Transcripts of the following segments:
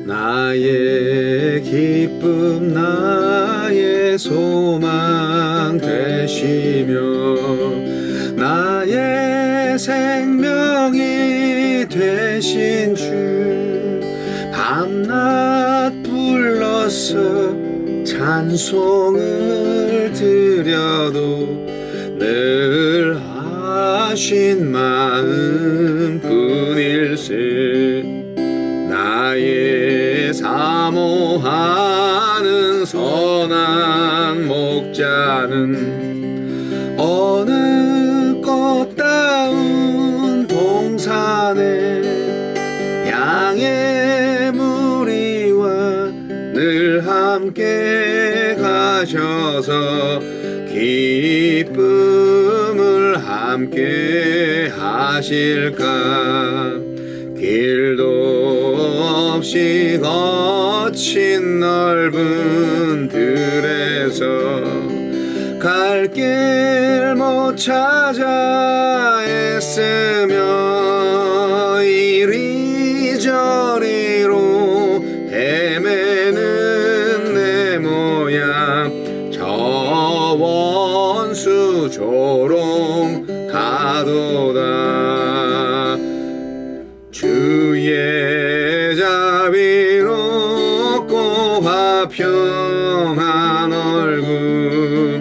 나의 기쁨 나의 소망 되시며 나의 생명이 되신 주 밤낮 불러서 찬송을 드려도 늘 하신 마음뿐일세 나의 사모하는 선한 목자는 어느 꽃다운 동산에 양의 무리와 늘 함께 가셔서 기쁨을 함께 하실까 길도 없이 거친 넓은 들에서 갈 길 못 찾아 애쓰며 이리저리로 헤매는 내 모양 저 원수 조롱 가도다 주의 자비롭고 화평한 얼굴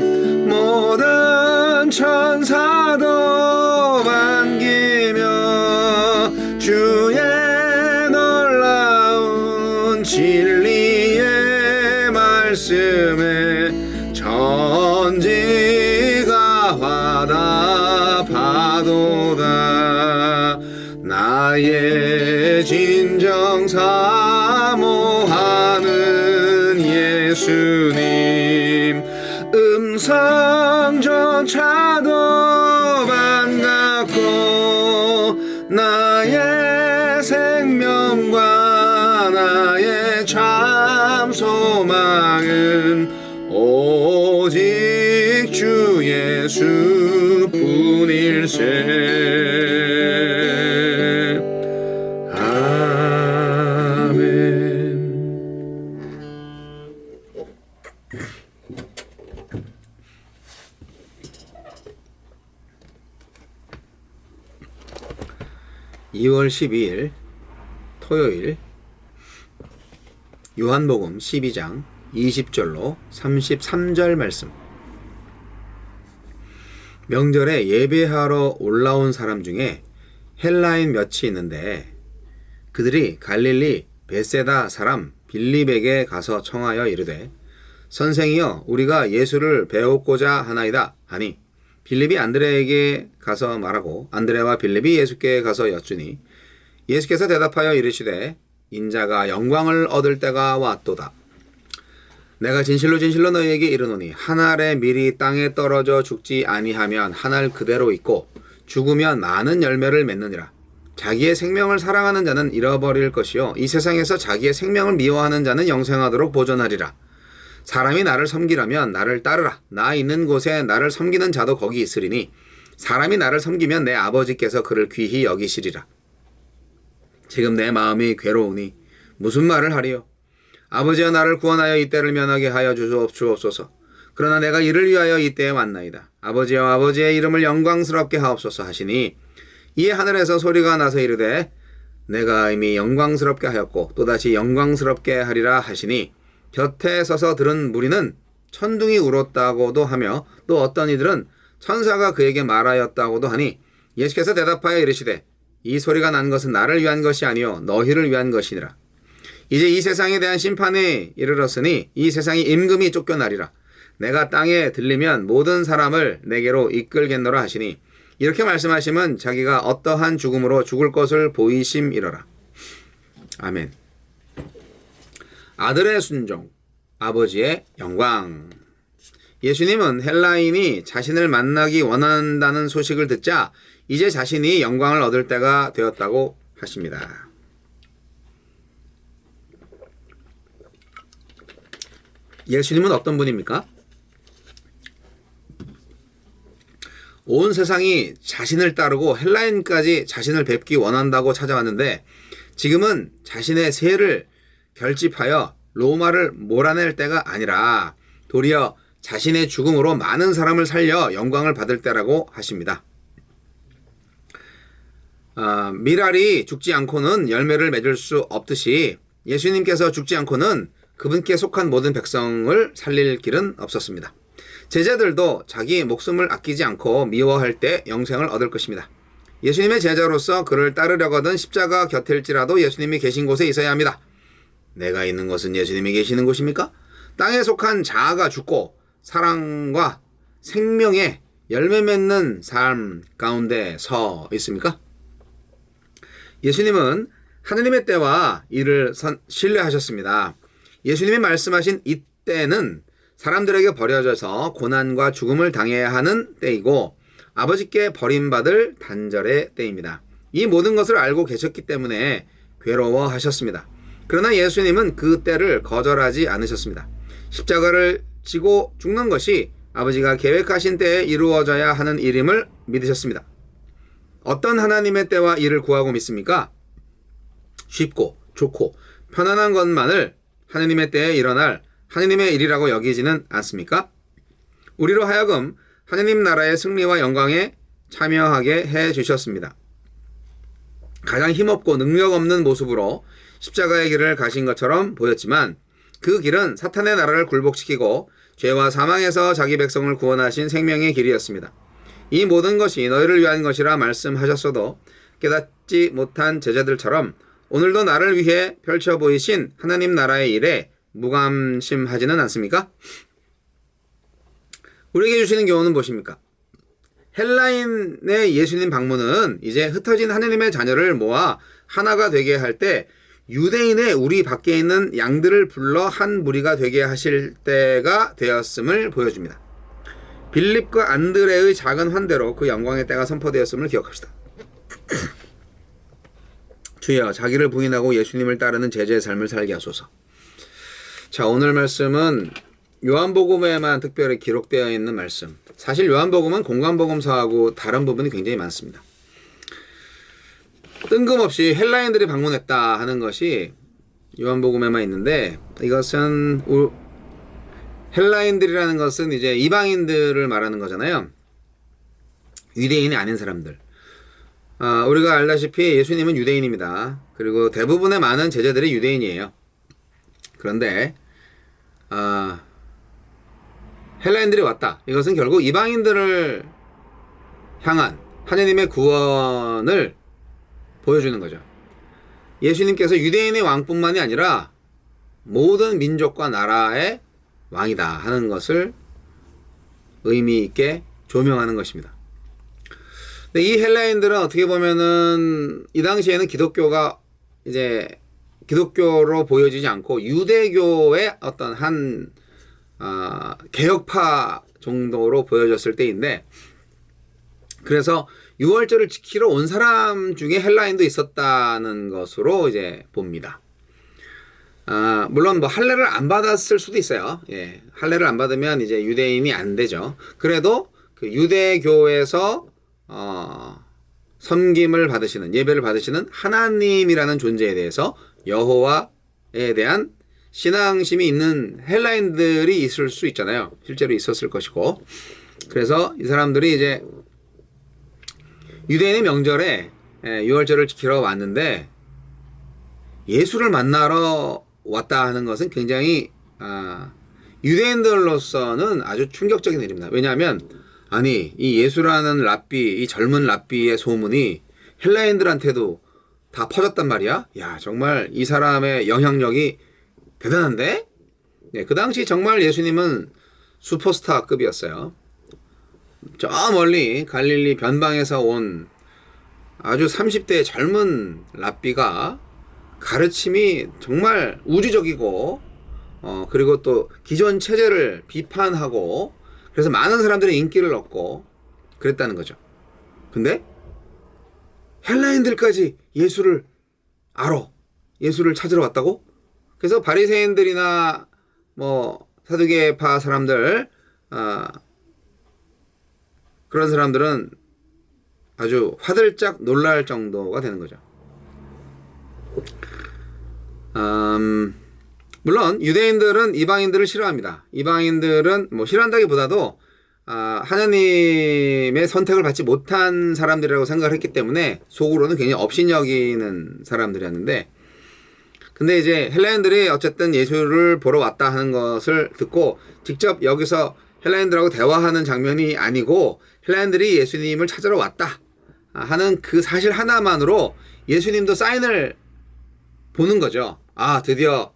모든 천사도 반기며 주의 놀라운 진리의 말씀에 천지가 화답하도다 나의 진정 사모하는 예수님 음성조차도 반갑고 나의 생명과 나의 참 소망은 오직 주 예수뿐일세 (2월 12일) 토요일 요한복음 12장 20절로 33절 말씀. 명절에 예배하러 올라온 사람 중에 헬라인 몇이 있는데 그들이 갈릴리 벳세다 사람 빌립에게 가서 청하여 이르되 선생이여 우리가 예수를 배우고자 하나이다 하니 빌립이 안드레에게 가서 말하고 안드레와 빌립이 예수께 가서 여쭈니 예수께서 대답하여 이르시되 인자가 영광을 얻을 때가 왔도다. 내가 진실로 진실로 너희에게 이르노니 한 알의 밀이 땅에 떨어져 죽지 아니하면 한 알 그대로 있고 죽으면 많은 열매를 맺느니라. 자기의 생명을 사랑하는 자는 잃어버릴 것이요 이 세상에서 자기의 생명을 미워하는 자는 영생하도록 보존하리라. 사람이 나를 섬기려면 나를 따르라. 나 있는 곳에 나를 섬기는 자도 거기 있으리니 사람이 나를 섬기면 내 아버지께서 그를 귀히 여기시리라. 지금 내 마음이 괴로우니 무슨 말을 하리요? 아버지여 나를 구원하여 이때를 면하게 하여 주옵소서. 그러나 내가 이를 위하여 이때에 왔나이다. 아버지여 아버지의 이름을 영광스럽게 하옵소서 하시니 이에 하늘에서 소리가 나서 이르되 내가 이미 영광스럽게 하였고 또다시 영광스럽게 하리라 하시니 곁에 서서 들은 무리는 천둥이 울었다고도 하며 또 어떤 이들은 천사가 그에게 말하였다고도 하니 예수께서 대답하여 이르시되 이 소리가 난 것은 나를 위한 것이 아니요 너희를 위한 것이니라. 이제 이 세상에 대한 심판에 이르렀으니 이 세상이 임금이 쫓겨나리라. 내가 땅에 들리면 모든 사람을 내게로 이끌겠노라 하시니 이렇게 말씀하심은 자기가 어떠한 죽음으로 죽을 것을 보이심이러라. 아멘. 아들의 순종, 아버지의 영광. 예수님은 헬라인이 자신을 만나기 원한다는 소식을 듣자 이제 자신이 영광을 얻을 때가 되었다고 하십니다. 예수님은 어떤 분입니까? 온 세상이 자신을 따르고 헬라인까지 자신을 뵙기 원한다고 찾아왔는데 지금은 자신의 세를 결집하여 로마를 몰아낼 때가 아니라 도리어 자신의 죽음으로 많은 사람을 살려 영광을 받을 때라고 하십니다. 밀알이 죽지 않고는 열매를 맺을 수 없듯이 예수님께서 죽지 않고는 그분께 속한 모든 백성을 살릴 길은 없었습니다. 제자들도 자기 목숨을 아끼지 않고 미워할 때 영생을 얻을 것입니다. 예수님의 제자로서 그를 따르려거든 십자가 곁일지라도 예수님이 계신 곳에 있어야 합니다. 내가 있는 곳은 예수님이 계시는 곳입니까? 땅에 속한 자아가 죽고 사랑과 생명의 열매 맺는 삶 가운데 서 있습니까? 예수님은 하느님의 때와 이를 신뢰하셨습니다. 예수님이 말씀하신 이 때는 사람들에게 버려져서 고난과 죽음을 당해야 하는 때이고 아버지께 버림받을 단절의 때입니다. 이 모든 것을 알고 계셨기 때문에 괴로워하셨습니다. 그러나 예수님은 그 때를 거절하지 않으셨습니다. 십자가를 지고 죽는 것이 아버지가 계획하신 때에 이루어져야 하는 일임을 믿으셨습니다. 어떤 하나님의 때와 일을 구하고 믿습니까? 쉽고 좋고 편안한 것만을 하나님의 때에 일어날 하나님의 일이라고 여기지는 않습니까? 우리로 하여금 하나님 나라의 승리와 영광에 참여하게 해 주셨습니다. 가장 힘없고 능력 없는 모습으로 십자가의 길을 가신 것처럼 보였지만 그 길은 사탄의 나라를 굴복시키고 죄와 사망에서 자기 백성을 구원하신 생명의 길이었습니다. 이 모든 것이 너희를 위한 것이라 말씀하셨어도 깨닫지 못한 제자들처럼 오늘도 나를 위해 펼쳐 보이신 하나님 나라의 일에 무관심하지는 않습니까? 우리에게 주시는 교훈은 무엇입니까? 헬라인의 예수님 방문은 이제 흩어진 하느님의 자녀를 모아 하나가 되게 할 때 유대인의 우리 밖에 있는 양들을 불러 한 무리가 되게 하실 때가 되었음을 보여줍니다. 빌립과 안드레의 작은 환대로 그 영광의 때가 선포되었음을 기억합시다. 주여, 자기를 부인하고 예수님을 따르는 제자의 삶을 살게 하소서. 자, 오늘 말씀은 요한복음에만 특별히 기록되어 있는 말씀. 사실 요한복음은 공관복음서하고 다른 부분이 굉장히 많습니다. 뜬금없이 헬라인들이 방문했다 하는 것이 요한복음에만 있는데, 이것은 헬라인들이라는 것은 이제 이방인들을 말하는 거잖아요. 유대인이 아닌 사람들. 우리가 알다시피 예수님은 유대인입니다. 그리고 대부분의 많은 제자들이 유대인이에요. 그런데 헬라인들이 왔다. 이것은 결국 이방인들을 향한 하느님의 구원을 보여주는 거죠. 예수님께서 유대인의 왕뿐만이 아니라 모든 민족과 나라의 왕이다 하는 것을 의미 있게 조명하는 것입니다. 근데 이 헬라인들은 어떻게 보면은 이 당시에는 기독교가 이제 기독교로 보여지지 않고 유대교의 어떤 한 개혁파 정도로 보여졌을 때인데, 그래서 유월절을 지키러 온 사람 중에 헬라인도 있었다는 것으로 이제 봅니다. 물론 뭐 할례를 안 받았을 수도 있어요. 예, 할례를 안 받으면 이제 유대인이 안 되죠. 그래도 그 유대교에서 섬김을 받으시는, 예배를 받으시는 하나님이라는 존재에 대해서, 여호와에 대한 신앙심이 있는 헬라인들이 있을 수 있잖아요. 실제로 있었을 것이고. 그래서 이 사람들이 이제 유대인의 명절에 유월절을 지키러 왔는데 예수를 만나러 왔다 하는 것은 굉장히 유대인들로서는 아주 충격적인 일입니다. 왜냐하면 아니, 이 예수라는 랍비, 이 젊은 랍비의 소문이 헬라인들한테도 다 퍼졌단 말이야. 야, 정말 이 사람의 영향력이 대단한데? 네, 그 당시 정말 예수님은 슈퍼스타급이었어요. 저 멀리 갈릴리 변방에서 온 아주 30대의 젊은 랍비가 가르침이 정말 우주적이고, 그리고 또 기존 체제를 비판하고, 그래서 많은 사람들의 인기를 얻고 그랬다는 거죠. 근데 헬라인들까지 예수를 알아. 예수를 찾으러 왔다고? 그래서 바리새인들이나 뭐 사두개파 사람들 그런 사람들은 아주 화들짝 놀랄 정도가 되는 거죠. 물론 유대인들은 이방인들을 싫어합니다. 이방인들은 뭐 싫어한다기보다도 하나님의 선택을 받지 못한 사람들이라고 생각을 했기 때문에 속으로는 굉장히 업신여기는 사람들이었는데, 근데 이제 헬라인들이 어쨌든 예수를 보러 왔다 하는 것을 듣고 직접 여기서 헬라인들하고 대화하는 장면이 아니고 헬라인들이 예수님을 찾으러 왔다 하는 그 사실 하나만으로 예수님도 사인을 보는 거죠. 드디어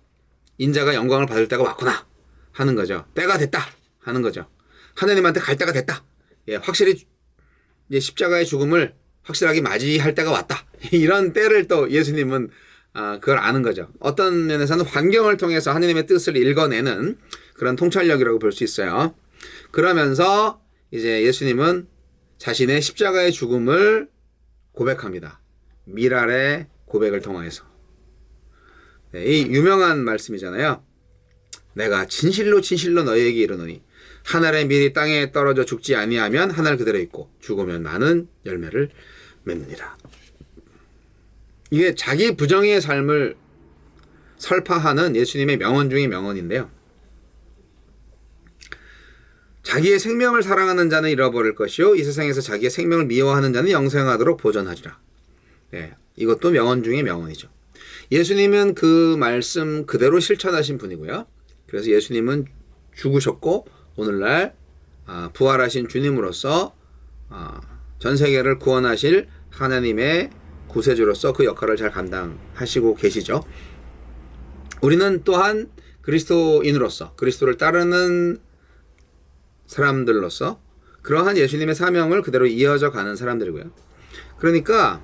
인자가 영광을 받을 때가 왔구나 하는 거죠. 때가 됐다 하는 거죠. 하나님한테 갈 때가 됐다. 확실히 이제 십자가의 죽음을 확실하게 맞이할 때가 왔다. 이런 때를 또 예수님은 그걸 아는 거죠. 어떤 면에서는 환경을 통해서 하나님의 뜻을 읽어내는 그런 통찰력이라고 볼 수 있어요. 그러면서 이제 예수님은 자신의 십자가의 죽음을 고백합니다. 미랄의 고백을 통하여서. 이 유명한 말씀이잖아요. 내가 진실로 진실로 너희에게 이르노니 한 알의 밀이 땅에 떨어져 죽지 아니하면 한 알 그대로 있고 죽으면 많은 열매를 맺느니라. 이게 자기 부정의 삶을 설파하는 예수님의 명언 중의 명언인데요. 자기의 생명을 사랑하는 자는 잃어버릴 것이요 이 세상에서 자기의 생명을 미워하는 자는 영생하도록 보존하리라. 이것도 명언 중의 명언이죠. 예수님은 그 말씀 그대로 실천하신 분이고요. 그래서 예수님은 죽으셨고 오늘날 부활하신 주님으로서 전 세계를 구원하실 하나님의 구세주로서 그 역할을 잘 감당하시고 계시죠. 우리는 또한 그리스도인으로서 그리스도를 따르는 사람들로서 그러한 예수님의 사명을 그대로 이어져 가는 사람들이고요. 그러니까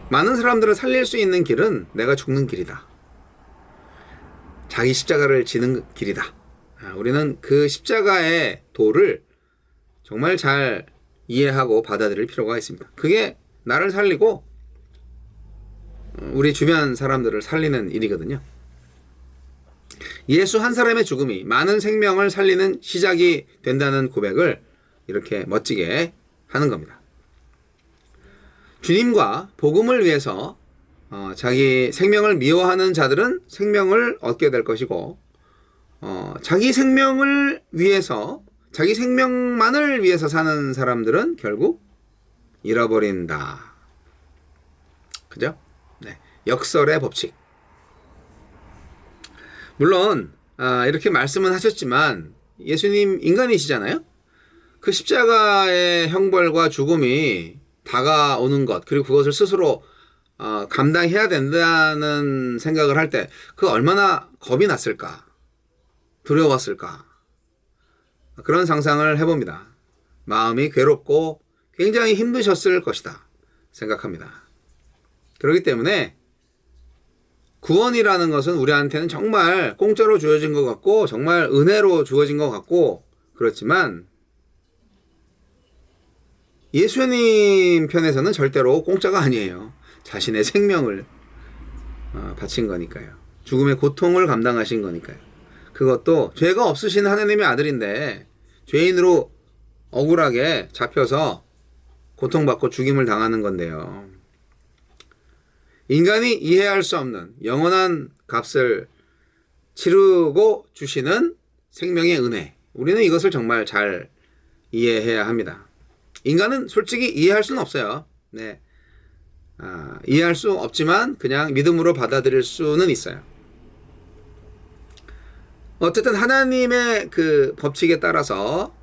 많은 사람들을 살릴 수 있는 길은 내가 죽는 길이다. 자기 십자가를 지는 길이다. 우리는 그 십자가의 도를 정말 잘 이해하고 받아들일 필요가 있습니다. 그게 나를 살리고 우리 주변 사람들을 살리는 일이거든요. 예수 한 사람의 죽음이 많은 생명을 살리는 시작이 된다는 고백을 이렇게 멋지게 하는 겁니다. 주님과 복음을 위해서 자기 생명을 미워하는 자들은 생명을 얻게 될 것이고 자기 생명을 위해서 자기 생명만을 위해서 사는 사람들은 결국 잃어버린다. 그죠? 네. 역설의 법칙. 물론 이렇게 말씀은 하셨지만 예수님 인간이시잖아요. 그 십자가의 형벌과 죽음이 다가오는 것 그리고 그것을 스스로 감당해야 된다는 생각을 할 때 그 얼마나 겁이 났을까, 두려웠을까, 그런 상상을 해봅니다. 마음이 괴롭고 굉장히 힘드셨을 것이다 생각합니다. 그렇기 때문에 구원이라는 것은 우리한테는 정말 공짜로 주어진 것 같고 정말 은혜로 주어진 것 같고 그렇지만 예수님 편에서는 절대로 공짜가 아니에요. 자신의 생명을 바친 거니까요. 죽음의 고통을 감당하신 거니까요. 그것도 죄가 없으신 하나님의 아들인데 죄인으로 억울하게 잡혀서 고통받고 죽임을 당하는 건데요. 인간이 이해할 수 없는 영원한 값을 치르고 주시는 생명의 은혜. 우리는 이것을 정말 잘 이해해야 합니다. 인간은 솔직히 이해할 수는 없어요. 네. 이해할 수 없지만 그냥 믿음으로 받아들일 수는 있어요. 어쨌든 하나님의 그 법칙에 따라서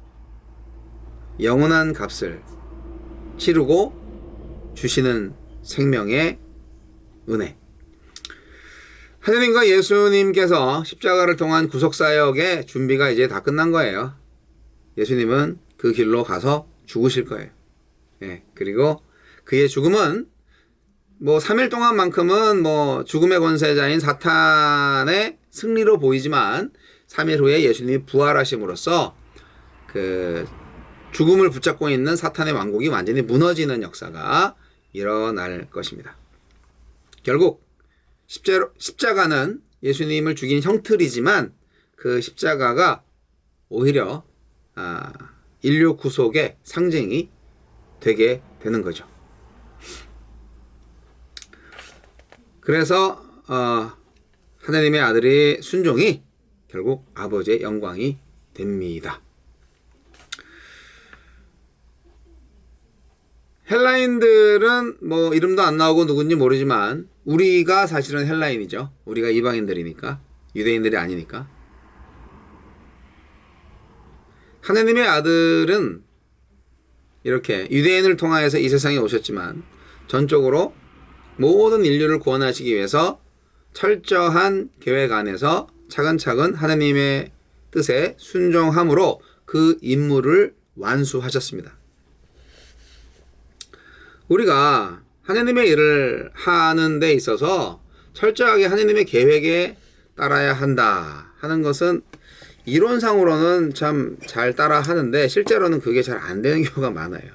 영원한 값을 치르고 주시는 생명의 은혜. 하나님과 예수님께서 십자가를 통한 구속사역의 준비가 이제 다 끝난 거예요. 예수님은 그 길로 가서 죽으실 거예요. 그리고 그의 죽음은 3일 동안만큼은 죽음의 권세자인 사탄의 승리로 보이지만 3일 후에 예수님이 부활하심으로써 그 죽음을 붙잡고 있는 사탄의 왕국이 완전히 무너지는 역사가 일어날 것입니다. 결국 십자가는 예수님을 죽인 형틀이지만 그 십자가가 오히려 인류 구속의 상징이 되게 되는 거죠. 그래서 하나님의 아들의 순종이 결국 아버지의 영광이 됩니다. 헬라인들은 뭐 이름도 안 나오고 누군지 모르지만 우리가 사실은 헬라인이죠. 우리가 이방인들이니까, 유대인들이 아니니까. 하나님의 아들은 이렇게 유대인을 통하여서 이 세상에 오셨지만 전적으로 모든 인류를 구원하시기 위해서 철저한 계획 안에서 차근차근 하나님의 뜻에 순종함으로 그 임무를 완수하셨습니다. 우리가 하나님의 일을 하는 데 있어서 철저하게 하나님의 계획에 따라야 한다 하는 것은 이론상으로는 참 잘 따라 하는데 실제로는 그게 잘 안 되는 경우가 많아요.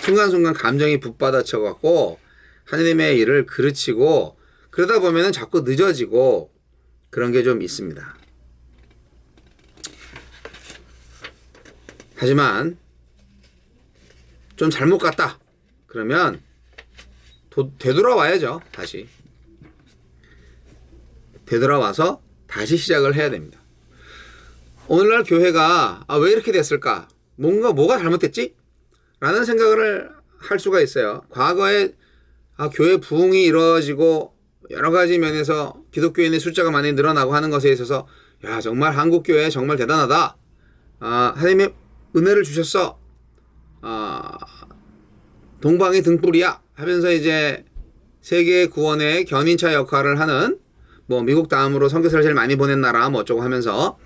순간순간 감정이 붙받아쳐 갖고 하나님의 일을 그르치고 그러다 보면은 자꾸 늦어지고 그런 게 좀 있습니다. 하지만 좀 잘못 갔다 그러면 되돌아와야죠. 다시 되돌아와서 다시 시작을 해야 됩니다. 오늘날 교회가 왜 이렇게 됐을까? 뭐가 잘못됐지? 라는 생각을 할 수가 있어요. 과거에 교회 부흥이 이루어지고 여러 가지 면에서 기독교인의 숫자가 많이 늘어나고 하는 것에 있어서 정말 한국교회 정말 대단하다. 하나님의 은혜를 주셨어. 동방의 등불이야 하면서 이제 세계 구원의 견인차 역할을 하는 미국 다음으로 선교사를 제일 많이 보낸 나라 어쩌고 하면서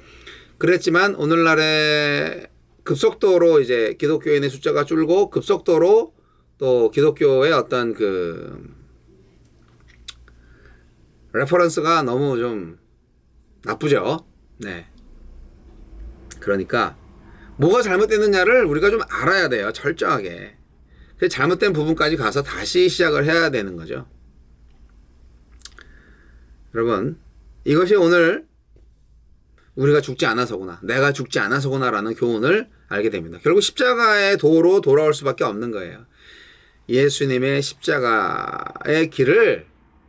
그랬지만 오늘날에 급속도로 이제 기독교인의 숫자가 줄고 급속도로 또 기독교의 어떤 레퍼런스가 너무 좀 나쁘죠. 네. 그러니까 뭐가 잘못됐느냐를 우리가 좀 알아야 돼요. 철저하게. 그래서 잘못된 부분까지 가서 다시 시작을 해야 되는 거죠. 여러분, 이것이 오늘 우리가 죽지 않아서구나, 내가 죽지 않아서구나 라는 교훈을 알게 됩니다. 결국 십자가의 도로 돌아올 수밖에 없는 거예요. 예수님의 십자가의 길을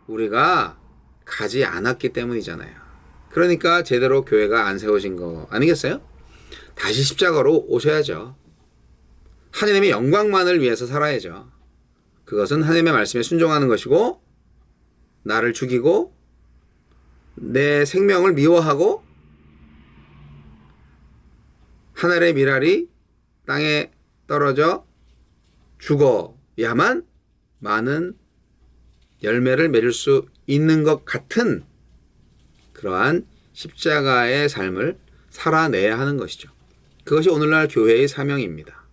우리가 가지 않았기 때문이잖아요. 그러니까 제대로 교회가 안 세워진 거 아니겠어요? 다시 십자가로 오셔야죠. 하나님의 영광만을 위해서 살아야죠. 그것은 하나님의 말씀에 순종하는 것이고 나를 죽이고 내 생명을 미워하고 하늘의 미랄이 땅에 떨어져 죽어야만 많은 열매를 맺을 수 있는 것 같은 그러한 십자가의 삶을 살아내야 하는 것이죠. 그것이 오늘날 교회의 사명입니다.